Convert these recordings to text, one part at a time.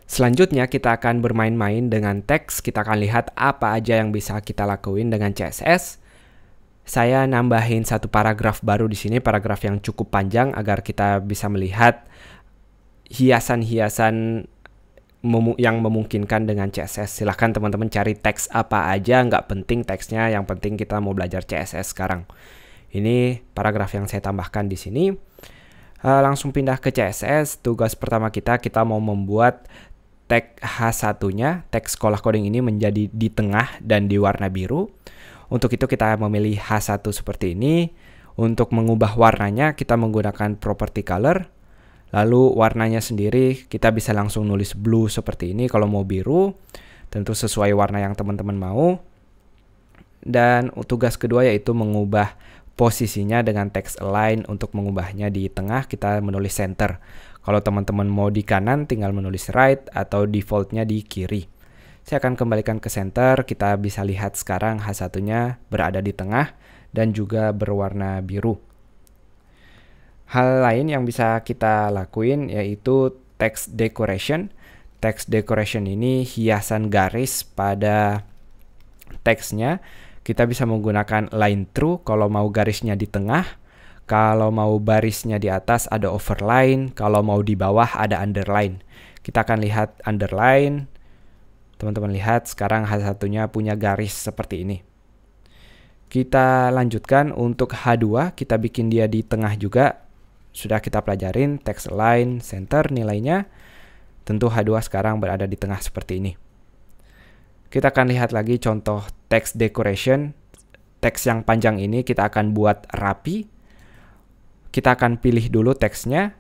Selanjutnya kita akan bermain-main dengan teks, kita akan lihat apa aja yang bisa kita lakuin dengan CSS. Saya nambahin satu paragraf baru di sini, paragraf yang cukup panjang agar kita bisa melihat hiasan-hiasan yang memungkinkan dengan CSS. Silahkan teman-teman cari teks apa aja, nggak penting teksnya, yang penting kita mau belajar CSS sekarang. Ini paragraf yang saya tambahkan di sini. Langsung pindah ke CSS. Tugas pertama kita mau membuat tag H1-nya, teks sekolah coding ini menjadi di tengah dan di warna biru. Untuk itu kita memilih H1 seperti ini. Untuk mengubah warnanya kita menggunakan property color. Lalu warnanya sendiri kita bisa langsung nulis blue seperti ini kalau mau biru. Tentu sesuai warna yang teman-teman mau. Dan tugas kedua yaitu mengubah posisinya dengan text align. Untuk mengubahnya di tengah kita menulis center. Kalau teman-teman mau di kanan tinggal menulis right atau defaultnya di kiri. Saya akan kembalikan ke center. Kita bisa lihat sekarang H1-nya berada di tengah dan juga berwarna biru. Hal lain yang bisa kita lakuin yaitu text decoration. Text decoration ini hiasan garis pada teksnya. Kita bisa menggunakan line through kalau mau garisnya di tengah. Kalau mau barisnya di atas ada overline. Kalau mau di bawah ada underline. Kita akan lihat underline. Teman-teman lihat sekarang H1-nya punya garis seperti ini. Kita lanjutkan untuk H2. Kita bikin dia di tengah juga. Sudah kita pelajarin text align, center nilainya. Tentu H2 sekarang berada di tengah seperti ini. Kita akan lihat lagi contoh text decoration. Teks yang panjang ini kita akan buat rapi. Kita akan pilih dulu teksnya.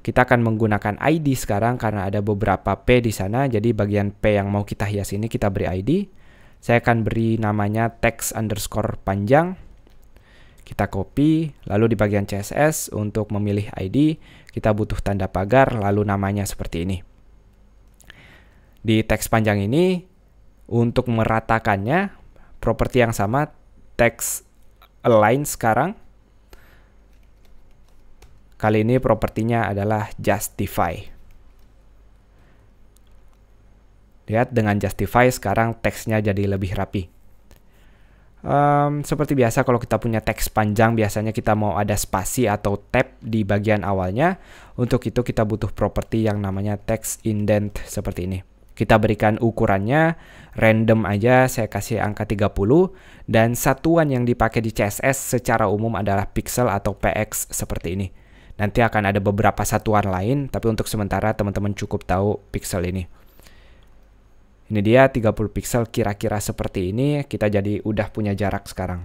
Kita akan menggunakan ID sekarang karena ada beberapa P di sana. Jadi bagian P yang mau kita hias ini kita beri ID. Saya akan beri namanya text underscore panjang. Kita copy, lalu di bagian CSS untuk memilih ID, kita butuh tanda pagar, lalu namanya seperti ini. Di teks panjang ini, untuk meratakannya, properti yang sama, text align sekarang. Kali ini propertinya adalah justify. Lihat, dengan justify sekarang teksnya jadi lebih rapi. Seperti biasa kalau kita punya teks panjang biasanya kita mau ada spasi atau tab di bagian awalnya. Untuk itu kita butuh properti yang namanya text indent seperti ini. Kita berikan ukurannya random aja, saya kasih angka 30 dan satuan yang dipakai di CSS secara umum adalah pixel atau px seperti ini. Nanti akan ada beberapa satuan lain tapi untuk sementara teman-teman cukup tahu pixel ini. Ini dia 30 pixel kira-kira seperti ini. Kita jadi udah punya jarak sekarang.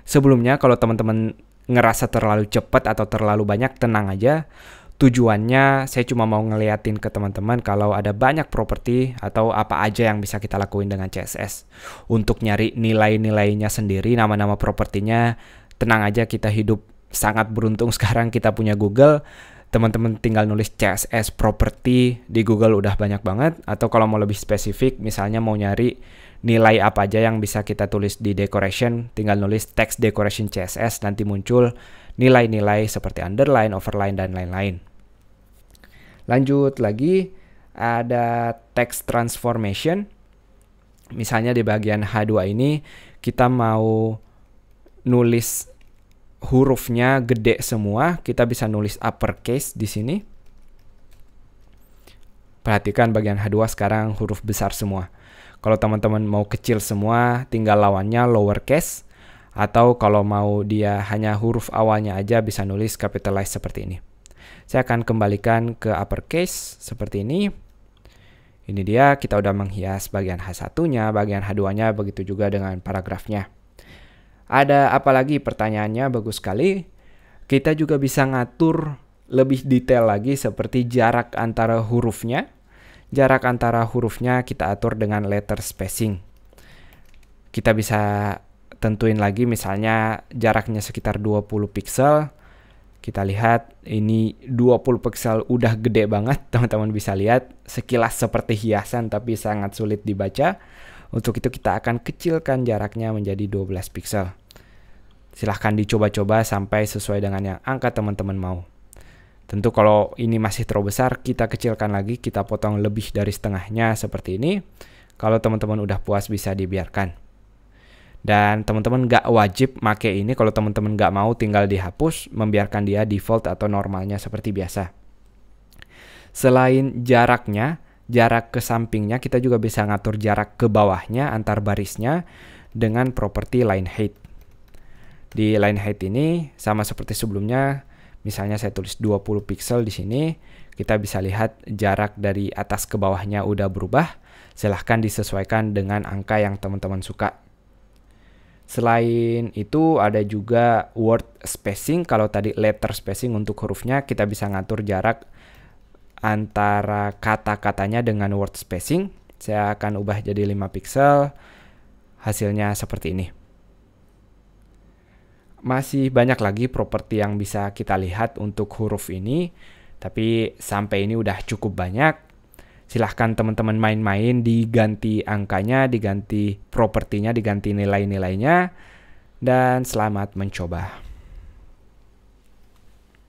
Sebelumnya kalau teman-teman ngerasa terlalu cepat atau terlalu banyak, tenang aja. Tujuannya saya cuma mau ngeliatin ke teman-teman kalau ada banyak properti atau apa aja yang bisa kita lakuin dengan CSS. Untuk nyari nilai-nilainya sendiri, nama-nama propertinya, tenang aja, kita hidup sangat beruntung sekarang kita punya Google. Teman-teman tinggal nulis CSS property di Google udah banyak banget. Atau kalau mau lebih spesifik, misalnya mau nyari nilai apa aja yang bisa kita tulis di decoration, tinggal nulis text decoration CSS, nanti muncul nilai-nilai seperti underline, overline, dan lain-lain. Lanjut lagi, ada text transformation. Misalnya di bagian H2 ini, kita mau nulis hurufnya gede semua, kita bisa nulis uppercase di sini. Perhatikan bagian H2 sekarang huruf besar semua. Kalau teman-teman mau kecil semua, tinggal lawannya lowercase. Atau kalau mau dia hanya huruf awalnya aja, bisa nulis capitalize seperti ini. Saya akan kembalikan ke uppercase seperti ini. Ini dia, kita udah menghias bagian H1-nya, bagian H2-nya, begitu juga dengan paragrafnya. Ada apa lagi pertanyaannya? Bagus sekali. Kita juga bisa ngatur lebih detail lagi seperti jarak antara hurufnya. Jarak antara hurufnya kita atur dengan letter spacing. Kita bisa tentuin lagi misalnya jaraknya sekitar 20 pixel. Kita lihat ini 20 pixel udah gede banget. Teman-teman bisa lihat sekilas seperti hiasan tapi sangat sulit dibaca. Untuk itu kita akan kecilkan jaraknya menjadi 12 pixel. Silahkan dicoba-coba sampai sesuai dengan yang angka teman-teman mau. Tentu kalau ini masih terlalu besar, kita kecilkan lagi, kita potong lebih dari setengahnya seperti ini. Kalau teman-teman udah puas bisa dibiarkan. Dan teman-teman nggak wajib make ini, kalau teman-teman nggak mau tinggal dihapus, membiarkan dia default atau normalnya seperti biasa. Selain jaraknya, jarak ke sampingnya, kita juga bisa ngatur jarak ke bawahnya antar barisnya dengan properti line height. Di line height ini sama seperti sebelumnya, misalnya saya tulis 20 pixel di sini, kita bisa lihat jarak dari atas ke bawahnya udah berubah. Silahkan disesuaikan dengan angka yang teman-teman suka. Selain itu ada juga word spacing. Kalau tadi letter spacing untuk hurufnya, kita bisa ngatur jarak antara kata-katanya dengan word spacing. Saya akan ubah jadi 5 pixel. Hasilnya seperti ini. Masih banyak lagi properti yang bisa kita lihat untuk huruf ini. Tapi sampai ini udah cukup banyak. Silahkan teman-teman main-main, diganti angkanya, diganti propertinya, diganti nilai-nilainya. Dan selamat mencoba.